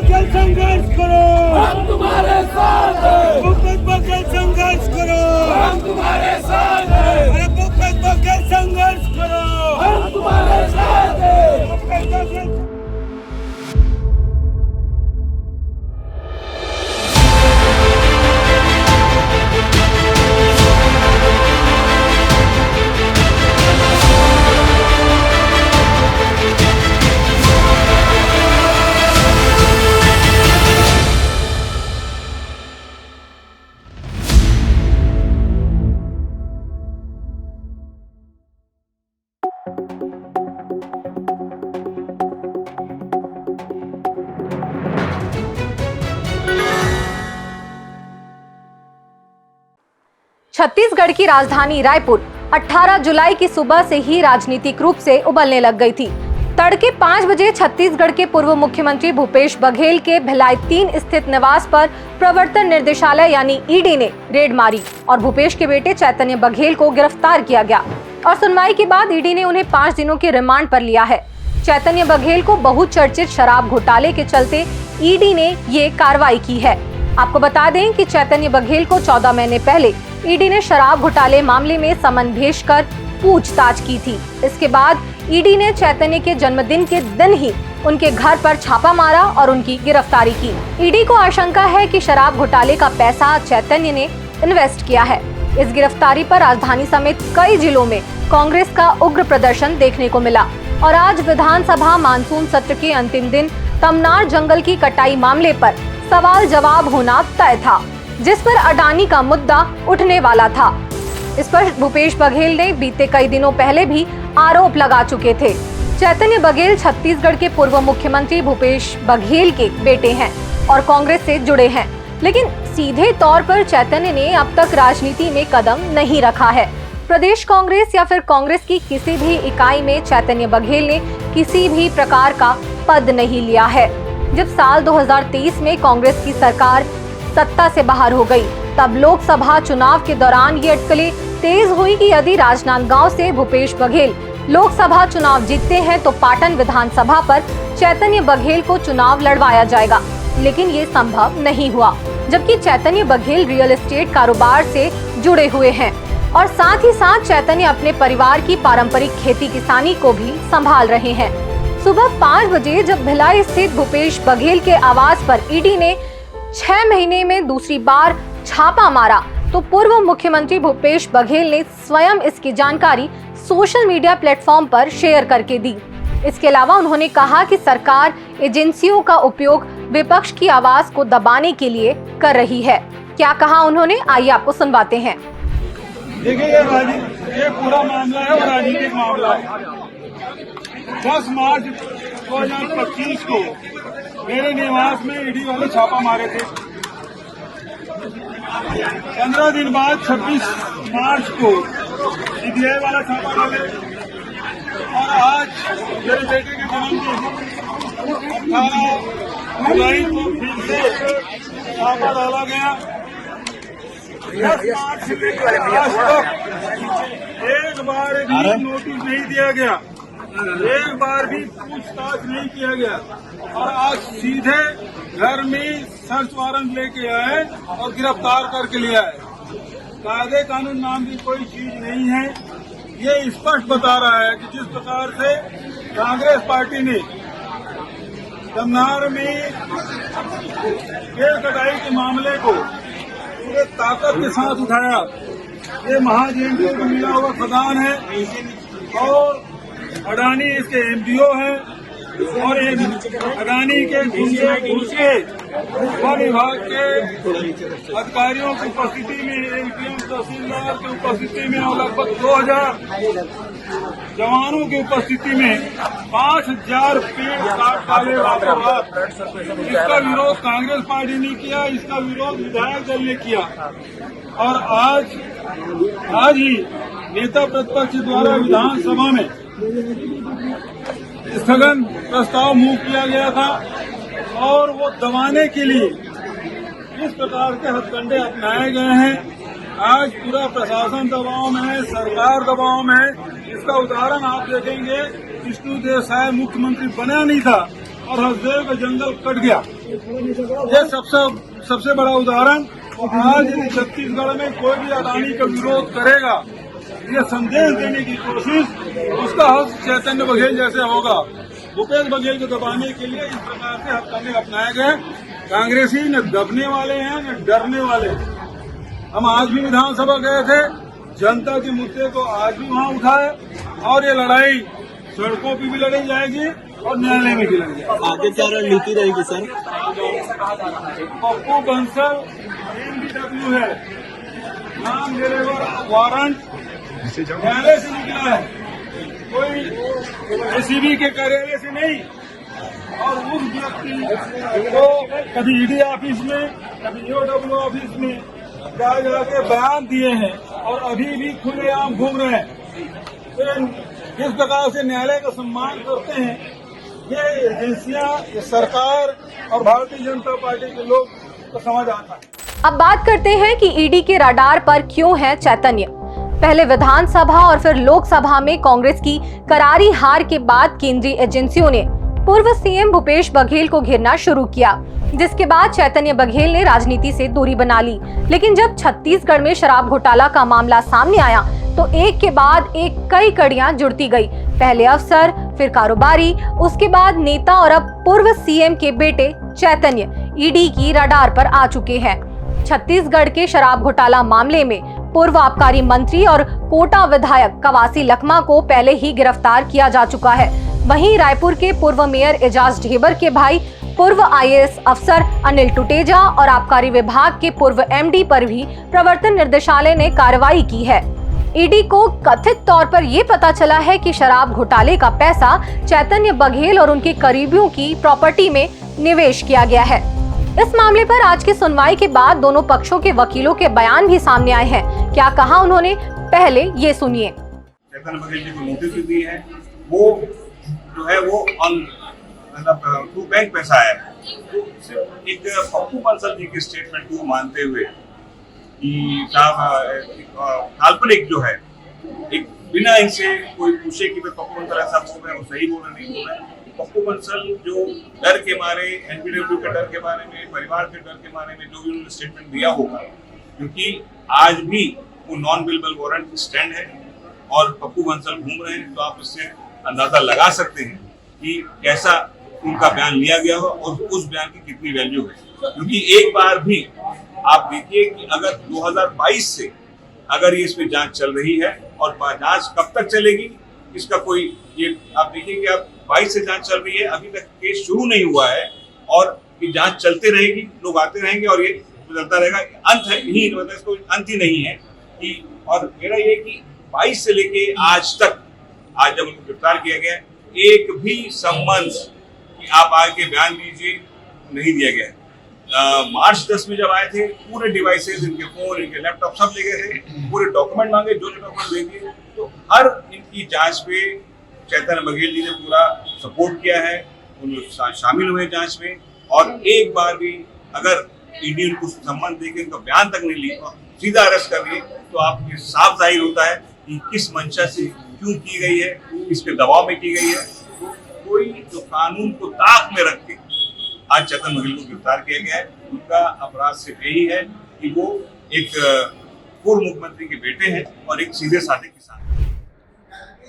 बघेल संघर्ष करो, हम तुम्हारे साथ हैं, भूपेश बघेल संघर्ष करो, हम तुम्हारे साथ हैं, अरे भूपेश बघेल संघर्ष करो, हम तुम्हारे साथ हैं। भूपेश बघेल। छत्तीसगढ़ की राजधानी रायपुर 18 जुलाई की सुबह से ही राजनीतिक रूप से उबलने लग गई थी। तड़के 5 बजे छत्तीसगढ़ के पूर्व मुख्यमंत्री भूपेश बघेल के भिलाई 3 स्थित निवास पर प्रवर्तन निर्देशालय यानी ईडी ने रेड मारी और भूपेश के बेटे चैतन्य बघेल को गिरफ्तार किया गया और सुनवाई के बाद ईडी ने उन्हें 5 दिनों के रिमांड पर लिया है। चैतन्य बघेल को बहुचर्चित शराब घोटाले के चलते ईडी ने ये कार्रवाई की है। आपको बता दें कि चैतन्य बघेल को 14 महीने पहले ईडी ने शराब घोटाले मामले में समन भेजकर पूछताछ की थी। इसके बाद ईडी ने चैतन्य के जन्मदिन के दिन ही उनके घर पर छापा मारा और उनकी गिरफ्तारी की। ईडी को आशंका है कि शराब घोटाले का पैसा चैतन्य ने इन्वेस्ट किया है। इस गिरफ्तारी पर राजधानी समेत कई जिलों में कांग्रेस का उग्र प्रदर्शन देखने को मिला और आज विधानसभा मानसून सत्र के अंतिम दिन तमनार जंगल की कटाई मामले पर सवाल जवाब होना तय था, जिस पर अडानी का मुद्दा उठने वाला था। इस पर भूपेश बघेल ने बीते कई दिनों पहले भी आरोप लगा चुके थे। चैतन्य बघेल छत्तीसगढ़ के पूर्व मुख्यमंत्री भूपेश बघेल के बेटे हैं और कांग्रेस से जुड़े हैं, लेकिन सीधे तौर पर चैतन्य ने अब तक राजनीति में कदम नहीं रखा है। प्रदेश कांग्रेस या फिर कांग्रेस की किसी भी इकाई में चैतन्य बघेल ने किसी भी प्रकार का पद नहीं लिया है। जब साल 2023 में कांग्रेस की सरकार सत्ता से बाहर हो गई, तब लोकसभा चुनाव के दौरान ये अटकलें तेज हुई कि यदि राजनांदगांव से भूपेश बघेल लोकसभा चुनाव जीतते हैं तो पाटन विधानसभा पर चैतन्य बघेल को चुनाव लड़वाया जाएगा, लेकिन ये संभव नहीं हुआ। जबकि चैतन्य बघेल रियल एस्टेट कारोबार से जुड़े हुए हैं और साथ ही साथ चैतन्य अपने परिवार की पारंपरिक खेती किसानी को भी संभाल रहे हैं। सुबह 5 बजे जब भिलाई स्थित भूपेश बघेल के आवास पर ईडी ने 6 महीने में दूसरी बार छापा मारा तो पूर्व मुख्यमंत्री भूपेश बघेल ने स्वयं इसकी जानकारी सोशल मीडिया प्लेटफॉर्म पर शेयर करके दी। इसके अलावा उन्होंने कहा कि सरकार एजेंसियों का उपयोग विपक्ष की आवाज को दबाने के लिए कर रही है। क्या कहा उन्होंने, आइए आपको सुनवाते हैं। देखिए ये पूरा मामला है और राजनीतिक मामला है। 10 मार्च 2025 को मेरे निवास में ईडी वाले छापा मारे थे। 15 दिन बाद 26 मार्च को सीबीआई वाला छापा डाले और आज मेरे बेटे के जन्मदिन 18 जुलाई को फिर से छापा डाला गया। 10 मार्च से लेकर आज तक एक बार भी नोटिस नहीं दिया गया, एक बार भी पूछताछ नहीं किया गया और आज सीधे घर में सर्च वारंट लेके आए और गिरफ्तार करके ले आए। कायदे कानून नाम की कोई चीज नहीं है। ये स्पष्ट बता रहा है कि जिस प्रकार से कांग्रेस पार्टी ने तमनार में पेड़ कटाई के मामले को पूरे ताकत के साथ उठाया। ये महाजयंती को मिला हुआ खदान है और अडानी इसके एमडीओ हैं और अडानी के गुंडे वन विभाग के अधिकारियों की उपस्थिति में, एडीएम तहसीलदार की उपस्थिति में और लगभग 2000 जवानों की उपस्थिति में 5000 पेड़ काट डाले रातों रात। इसका विरोध कांग्रेस पार्टी ने किया, इसका विरोध विधायक दल ने किया और आज ही नेता प्रतिपक्ष द्वारा विधानसभा में स्थगन प्रस्ताव मूव किया गया था और वो दबाने के लिए इस प्रकार के हथकंडे अपनाए गए हैं। आज पूरा प्रशासन दबाव में है, सरकार दबाव में है। इसका उदाहरण आप देखेंगे, विष्णुदेव साय मुख्यमंत्री बना नहीं था और हसदेव का जंगल कट गया। ये सबसे बड़ा उदाहरण। आज छत्तीसगढ़ में कोई भी अडानी का विरोध करेगा, ये संदेश देने की कोशिश उसका हक चैतन्य बघेल जैसे होगा। भूपेश बघेल को दबाने के लिए इस प्रकार से हथकंडे अपनाए गए। कांग्रेसी न दबने वाले हैं न डरने वाले। हम आज भी विधानसभा गए थे, जनता के मुद्दे को आज भी वहां उठाए और ये लड़ाई सड़कों पर भी लड़ी जाएगी और न्यायालय में भी लड़ी जाएगी। आगे क्या रणनीति रहेगी सर? पप्पू बंसल एनडीडब्ल्यू है, नाम डिलीवर वारंट न्यायालय से निकला है, कोई एसीबी के कार्यालय से नहीं। और उस व्यक्ति को कभी ईडी ऑफिस में, कभी ईओडब्ल्यू ऑफिस में जाके बयान दिए हैं और अभी भी खुलेआम घूम रहे हैं। तो जिस प्रकार से न्यायालय का सम्मान करते हैं ये एजेंसियां, ये सरकार और भारतीय जनता पार्टी के लोग को समझ आता है। अब बात करते हैं कि ईडी के रडार पर क्यों है चैतन्य। पहले विधानसभा और फिर लोकसभा में कांग्रेस की करारी हार के बाद केंद्रीय एजेंसियों ने पूर्व सीएम भूपेश बघेल को घेरना शुरू किया, जिसके बाद चैतन्य बघेल ने राजनीति से दूरी बना ली। लेकिन जब छत्तीसगढ़ में शराब घोटाला का मामला सामने आया तो एक के बाद एक कई कड़ियां जुड़ती गई। पहले अफसर, फिर कारोबारी, उसके बाद नेता और अब पूर्व सीएम के बेटे चैतन्य ईडी की रडार पर आ चुके हैं। छत्तीसगढ़ के शराब घोटाला मामले में पूर्व आबकारी मंत्री और कोटा विधायक कवासी लखमा को पहले ही गिरफ्तार किया जा चुका है। वहीं रायपुर के पूर्व मेयर एजाज ढेबर के भाई पूर्व आईएएस अफसर अनिल टुटेजा और आबकारी विभाग के पूर्व एमडी पर भी प्रवर्तन निदेशालय ने कार्रवाई की है। ईडी को कथित तौर पर यह पता चला है कि शराब घोटाले का पैसा चैतन्य बघेल और उनके करीबियों की प्रॉपर्टी में निवेश किया गया है। इस मामले पर आज की सुनवाई के बाद दोनों पक्षों के वकीलों के बयान भी सामने आए हैं। क्या कहा उन्होंने, पहले ये सुनिए। चैतन्य बघेल जी को नोटिस भी दी है, वो जो है वो मतलब थ्रू बैंक पैसा है। सिर्फ एक पप्पू बंसल जी के स्टेटमेंट को मानते हुए कि साहब काल्पनिक जो है, एक बिना इनसे कोई पूछे कि पप्पू बंसल ऐसा बोल रहे हैं, वो सही बोल रहे नहीं बोल रहे हैं। पप्पू बंसल जो डर के मारे, एनपीडब्ल्यू के डर के बारे में, परिवार के डर के बारे में जो भी उन्होंने स्टेटमेंट दिया होगा, क्योंकि आज भी वो नॉन बिलेबल वारंट स्टैंड है और पप्पू बंसल घूम रहे हैं, तो आप इससे अंदाजा लगा सकते हैं कि कैसा उनका बयान लिया गया हो और उस बयान की कितनी वैल्यू है। क्योंकि एक बार भी आप देखिए कि अगर 2022 से अगर ये इस पे जांच चल रही है और जांच कब तक चलेगी इसका कोई, ये आप देखिए कि अब 22 से जांच चल रही है, अभी तक केस शुरू नहीं हुआ है और ये जांच चलते रहेगी, लोग आते रहेंगे और ये चलता रहेगा। अंत है ही, मतलब इसको अंत ही नहीं है कि। और मेरा ये कि 22 से लेके आज तक, आज जब उनको गिरफ्तार किया गया, एक भी सम्मन्स कि आप आके बयान दीजिए नहीं दिया गया है। मार्च 10 में जब आए थे, पूरे डिवाइसेस, इनके फोन, इनके लैपटॉप सब ले गए थे, पूरे डॉक्यूमेंट मांगे, जो डॉक्यूमेंट दे दिए। तो हर इनकी जांच पे चैतन्य बघेल जी ने पूरा सपोर्ट किया है, उन्होंने शामिल हुए जांच में। और एक बार भी अगर ईडी उनको सम्मान देकर उनका बयान तक नहीं ली और सीधा अरेस्ट कर लिए, तो आपके साफ जाहिर होता है कि किस मंशा से क्यों की गई है, किसके दबाव में की गई है। तो कोई जो कानून को ताक में रख के आज चैतन्य बघेल को गिरफ्तार किया गया है, उनका अपराध सिर्फ यही है कि वो एक पूर्व मुख्यमंत्री के बेटे हैं और एक सीधे साधे किसान।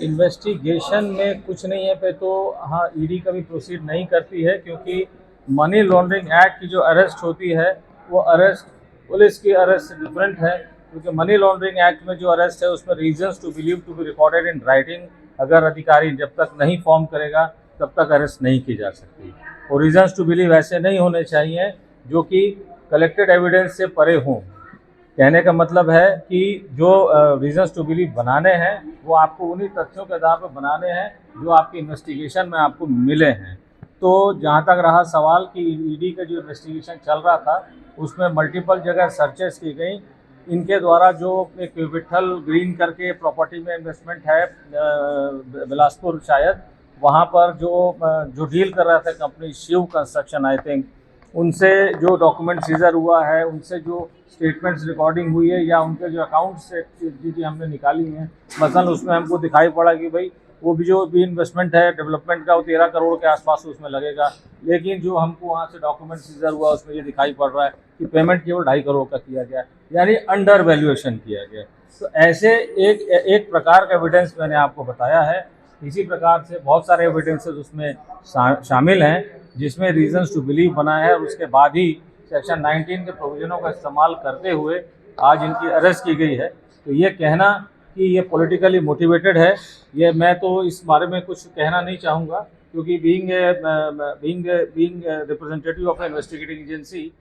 इन्वेस्टिगेशन में कुछ नहीं है पे तो हाँ, ईडी कभी प्रोसीड नहीं करती है, क्योंकि मनी लॉन्ड्रिंग एक्ट की जो अरेस्ट होती है वो अरेस्ट पुलिस की अरेस्ट से डिफरेंट है। क्योंकि मनी लॉन्ड्रिंग एक्ट में जो अरेस्ट है उसमें reasons to believe to be recorded in writing, अगर अधिकारी जब तक नहीं फॉर्म करेगा तब तक अरेस्ट नहीं की जा सकती। और रीजंस टू बिलीव ऐसे नहीं होने चाहिए जो कि कलेक्टेड एविडेंस से परे हों। कहने का मतलब है कि जो रीजंस टू बिलीव बनाने हैं वो आपको उन्हीं तथ्यों के आधार पर बनाने हैं जो आपकी इन्वेस्टिगेशन में आपको मिले हैं। तो जहाँ तक रहा सवाल कि ईडी का जो इन्वेस्टिगेशन चल रहा था उसमें मल्टीपल जगह सर्चेस की गई। इनके द्वारा जो एक विठल ग्रीन करके प्रॉपर्टी में इन्वेस्टमेंट है बिलासपुर शायद, वहाँ पर जो डील कर रहा था company Shiv construction I think, उनसे जो डॉक्यूमेंट सीजर हुआ है, उनसे जो स्टेटमेंट्स रिकॉर्डिंग हुई है या उनके जो अकाउंट से चीज़ें हमने निकाली हैं, मसलन उसमें हमको दिखाई पड़ा कि भाई वो भी जो भी इन्वेस्टमेंट है डेवलपमेंट का वो 13 करोड़ के आसपास उसमें लगेगा। लेकिन जो हमको वहाँ से डॉक्यूमेंट सीजर हुआ उसमें ये दिखाई पड़ रहा है कि पेमेंट केवल 2.5 करोड़ का किया गया, यानी अंडर वैल्यूएशन किया गया। तो ऐसे एक प्रकार का एविडेंस मैंने आपको बताया है। इसी प्रकार से बहुत सारे एविडेंसेस उसमें शामिल हैं जिसमें रीजंस टू बिलीव बना है, और उसके बाद ही सेक्शन 19 के प्रोविजनों का इस्तेमाल करते हुए आज इनकी अरेस्ट की गई है। तो ये कहना कि ये पॉलिटिकली मोटिवेटेड है, ये मैं तो इस बारे में कुछ कहना नहीं चाहूँगा, क्योंकि being representative of investigating agency.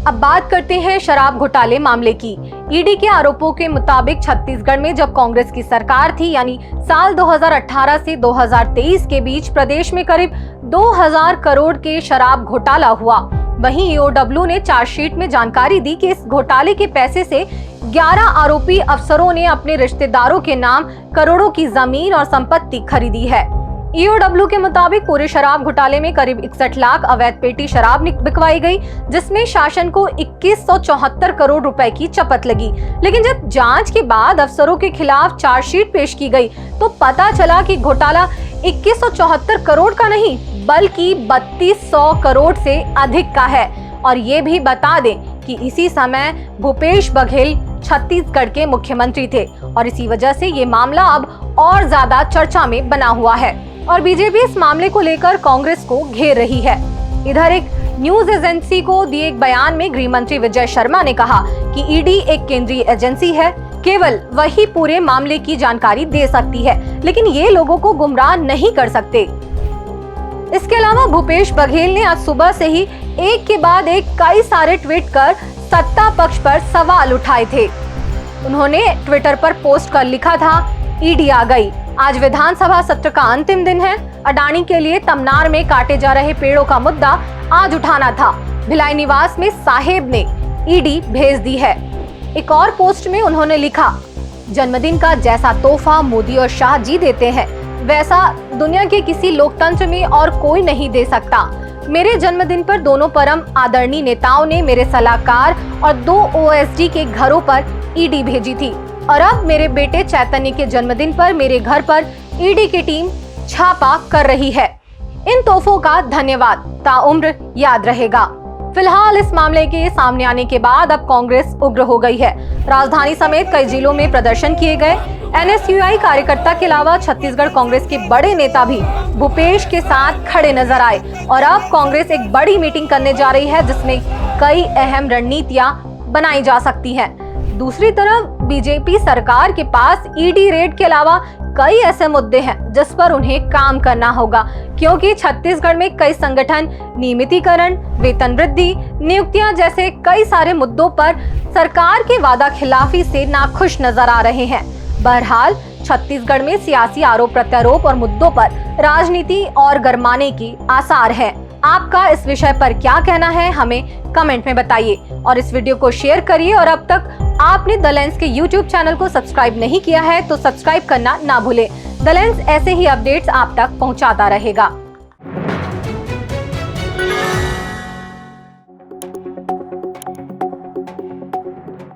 अब बात करते हैं शराब घोटाले मामले की। ईडी के आरोपों के मुताबिक छत्तीसगढ़ में जब कांग्रेस की सरकार थी, यानी साल 2018 से 2023 के बीच प्रदेश में करीब 2000 करोड़ के शराब घोटाला हुआ। वहीं ईओडब्ल्यू ने चार्जशीट में जानकारी दी कि इस घोटाले के पैसे से 11 आरोपी अफसरों ने अपने रिश्तेदारों के नाम करोड़ों की जमीन और संपत्ति खरीदी है। ईओडब्ल्यू के मुताबिक पूरे शराब घोटाले में करीब 61 लाख अवैध पेटी शराब बिकवाई गई, जिसमें शासन को 2174 करोड़ रुपए की चपत लगी। लेकिन जब जांच के बाद अफसरों के खिलाफ चार्जशीट पेश की गई तो पता चला कि घोटाला 2174 करोड़ का नहीं बल्कि 3200 करोड़ से अधिक का है। और ये भी बता दें कि इसी समय भूपेश बघेल छत्तीसगढ़ के मुख्यमंत्री थे और इसी वजह से ये मामला अब और ज्यादा चर्चा में बना हुआ है और बीजेपी इस मामले को लेकर कांग्रेस को घेर रही है। इधर एक न्यूज एजेंसी को दिए एक बयान में गृह मंत्री विजय शर्मा ने कहा कि ईडी एक केंद्रीय एजेंसी है, केवल वही पूरे मामले की जानकारी दे सकती है, लेकिन ये लोगों को गुमराह नहीं कर सकते। इसके अलावा भूपेश बघेल ने आज सुबह से ही एक के बाद एक कई सारे ट्वीट कर सत्ता पक्ष पर सवाल उठाए थे। उन्होंने ट्विटर पर पोस्ट कर लिखा था, ईडी आ गई। आज विधानसभा सत्र का अंतिम दिन है। अडानी के लिए तमनार में काटे जा रहे पेड़ों का मुद्दा आज उठाना था। भिलाई निवास में साहेब ने ईडी भेज दी है। एक और पोस्ट में उन्होंने लिखा, जन्मदिन का जैसा तोहफा मोदी और शाह जी देते हैं, वैसा दुनिया के किसी लोकतंत्र में और कोई नहीं दे सकता। मेरे जन्मदिन पर दोनों परम आदरणीय नेताओं ने मेरे सलाहकार और 2 ओएसडी के घरों पर ईडी भेजी थी और अब मेरे बेटे चैतन्य के जन्मदिन पर मेरे घर पर ईडी की टीम छापा कर रही है। इन तोहफों का धन्यवाद ताउम्र याद रहेगा। फिलहाल इस मामले के सामने आने के बाद अब कांग्रेस उग्र हो गई है। राजधानी समेत कई जिलों में प्रदर्शन किए गए। एनएसयूआई कार्यकर्ता के अलावा छत्तीसगढ़ कांग्रेस के बड़े नेता भी भूपेश के साथ खड़े नजर आए और अब कांग्रेस एक बड़ी मीटिंग करने जा रही है जिसमें कई अहम रणनीतियां बनाई जा सकती हैं। दूसरी तरफ बीजेपी सरकार के पास ईडी रेड के अलावा कई ऐसे मुद्दे हैं जिस पर उन्हें काम करना होगा, क्योंकि छत्तीसगढ़ में कई संगठन नियमितीकरण, वेतन वृद्धि, नियुक्तियां जैसे कई सारे मुद्दों पर सरकार के वादा खिलाफी से नाखुश नजर आ रहे हैं। बहरहाल छत्तीसगढ़ में सियासी आरोप प्रत्यारोप और मुद्दों पर राजनीति और गरमाने की आसार है। आपका इस विषय पर क्या कहना है, हमें कमेंट में बताइए और इस वीडियो को शेयर करिए। और अब तक आपने द लेंस के यूट्यूब चैनल को सब्सक्राइब नहीं किया है तो सब्सक्राइब करना ना भूलें। द लेंस ऐसे ही अपडेट्स आप तक पहुंचाता रहेगा।